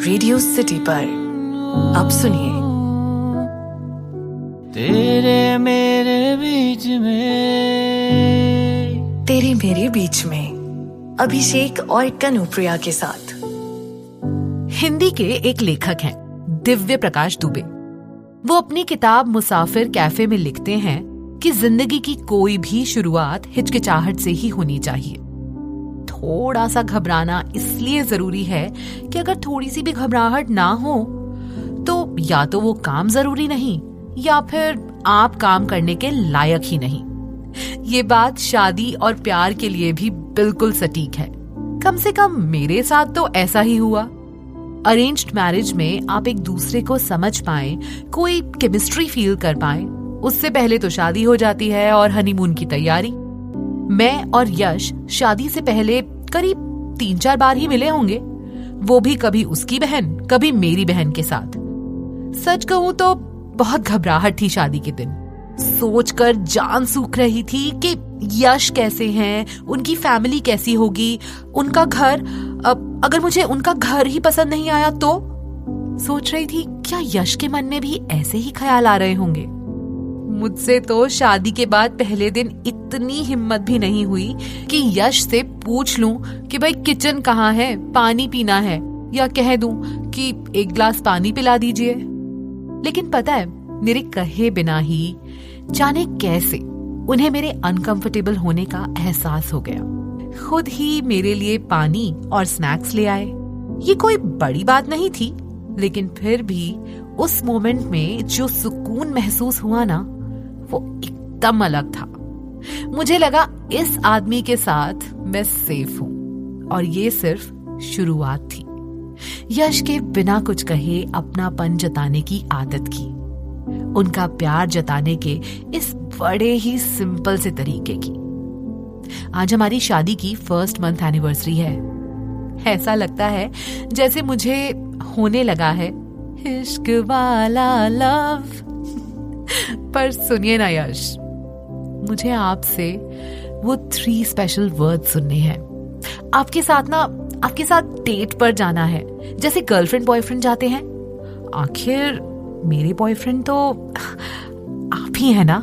Radio city पर अब सुनिए तेरे मेरे बीच में, तेरे मेरे बीच में अभिषेक और कनुप्रिया के साथ। हिंदी के एक लेखक हैं दिव्य प्रकाश दुबे। वो अपनी किताब मुसाफिर कैफे में लिखते हैं कि जिंदगी की कोई भी शुरुआत हिचकिचाहट से ही होनी चाहिए। थोड़ा सा घबराना इसलिए जरूरी है कि अगर थोड़ी सी भी घबराहट ना हो तो या तो वो काम जरूरी नहीं या फिर आप काम करने के लायक ही नहीं। ये बात शादी और प्यार के लिए भी बिल्कुल सटीक है। कम से कम मेरे साथ तो ऐसा ही हुआ। अरेंज्ड मैरिज में आप एक दूसरे को समझ पाएं, कोई केमिस्ट्री फील कर पाएं, उससे पहले तो शादी हो जाती है और हनीमून की तैयारी। मैं और यश शादी से पहले करीब 3-4 बार ही मिले होंगे, वो भी कभी उसकी बहन कभी मेरी बहन के साथ। सच कहूं तो बहुत घबराहट थी शादी के दिन। सोचकर जान सूख रही थी कि यश कैसे हैं, उनकी फैमिली कैसी होगी, उनका घर, अगर मुझे उनका घर ही पसंद नहीं आया तो। सोच रही थी क्या यश के मन में भी ऐसे ही ख्याल आ रहे होंगे। मुझसे तो शादी के बाद पहले दिन इतनी हिम्मत भी नहीं हुई कि यश से पूछ लूं कि भाई किचन कहाँ है, पानी पीना है, या कह दूं कि एक ग्लास पानी पिला दीजिए। लेकिन पता है, मेरे कहे बिना ही जाने कैसे उन्हें मेरे अनकंफर्टेबल होने का एहसास हो गया। खुद ही मेरे लिए पानी और स्नैक्स ले आए। ये कोई बड़ी बात नहीं थी, लेकिन फिर भी उस मोमेंट में जो सुकून महसूस हुआ ना, वो एकदम अलग था। मुझे लगा इस आदमी के साथ मैं सेफ हूं, और ये सिर्फ शुरुआत थी। यश के बिना कुछ कहे अपनापन जताने की आदत की, उनका प्यार जताने के इस बड़े ही सिंपल से तरीके की। आज हमारी शादी की 1st मंथ एनिवर्सरी है। ऐसा लगता है जैसे मुझे होने लगा है इश्क वाला लव। पर सुनिए ना यश, मुझे आपसे वो 3 स्पेशल वर्ड सुनने हैं। आपके साथ डेट पर जाना है, जैसे गर्लफ्रेंड बॉयफ्रेंड जाते हैं। आखिर मेरे बॉयफ्रेंड तो आप ही है ना।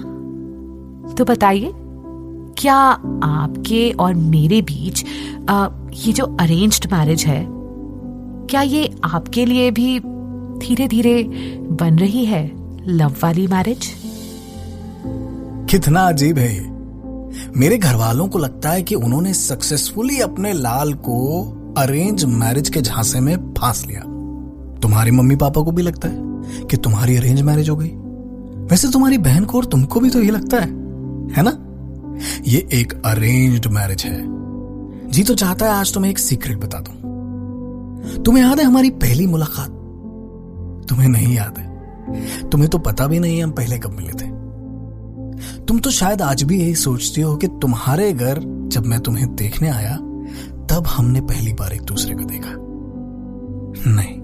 तो बताइए, क्या आपके और मेरे बीच ये जो अरेंज्ड मैरिज है, क्या ये आपके लिए भी धीरे धीरे बन रही है लव वाली मैरिज? कितना अजीब है ये। मेरे घर वालों को लगता है कि उन्होंने सक्सेसफुली अपने लाल को अरेंज मैरिज के झांसे में फांस लिया। तुम्हारे मम्मी पापा को भी लगता है कि तुम्हारी अरेंज मैरिज हो गई। वैसे तुम्हारी बहन को और तुमको भी तो ये लगता है ना? ये एक अरेंज्ड मैरिज है। जी तो चाहता है आज तुम्हें एक सीक्रेट बता दूं। तुम्हें याद है हमारी पहली मुलाकात? तुम्हें नहीं याद है? तुम्हें तो पता भी नहीं है हम पहले कब मिले थे। तुम तो शायद आज भी यही सोचती हो कि तुम्हारे घर जब मैं तुम्हें देखने आया तब हमने पहली बार एक दूसरे को देखा। नहीं,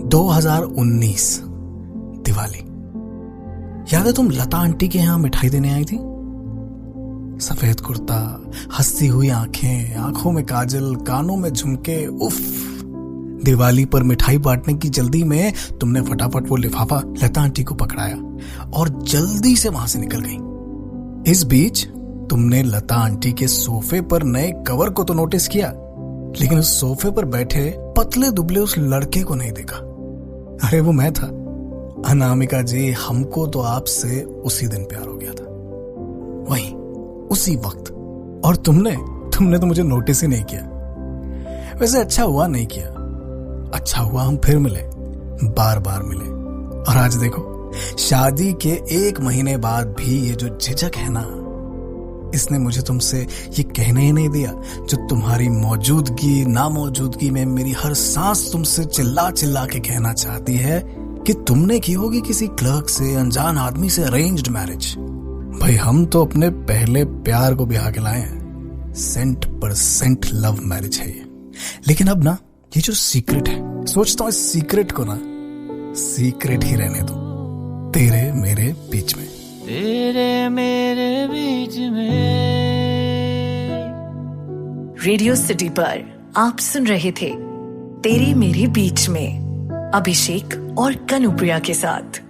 2019 दिवाली। याद है तुम लता आंटी के यहां मिठाई देने आई थी? सफेद कुर्ता, हंसती हुई आंखें, आंखों में काजल, कानों में झुमके। उफ, दिवाली पर मिठाई बांटने की जल्दी में तुमने फटाफट वो लिफाफा लता आंटी को पकड़ाया और जल्दी से वहां से निकल गई। इस बीच तुमने लता आंटी के सोफे पर नए कवर को तो नोटिस किया, लेकिन उस सोफे पर बैठे पतले दुबले उस लड़के को नहीं देखा। अरे वो मैं था। अनामिका जी, हमको तो आपसे उसी दिन प्यार हो गया था, वहीं उसी वक्त। और तुमने तो मुझे नोटिस ही नहीं किया। वैसे अच्छा हुआ नहीं किया, अच्छा हुआ हम फिर मिले, बार बार मिले। और आज देखो, शादी के 1 महीने बाद भी ये जो झिझक है ना, इसने मुझे तुमसे ये कहने ही नहीं दिया जो तुम्हारी मौजूदगी नामौजूदगी में मेरी हर सांस तुमसे चिल्ला चिल्ला के कहना चाहती है कि तुमने की होगी किसी क्लर्क से, अनजान आदमी से अरेंज्ड मैरिज। भाई हम तो अपने पहले प्यार को ब्याह के लाए हैं। 100% लव मैरिज है ये। लेकिन अब ना ये जो सीक्रेट है, सोचता हूं इस सीक्रेट को ना सीक्रेट ही रहने दो, तेरे मेरे बीच में। तेरे मेरे बीच में। रेडियो सिटी पर आप सुन रहे थे तेरे मेरे बीच में, अभिषेक और कनुप्रिया के साथ।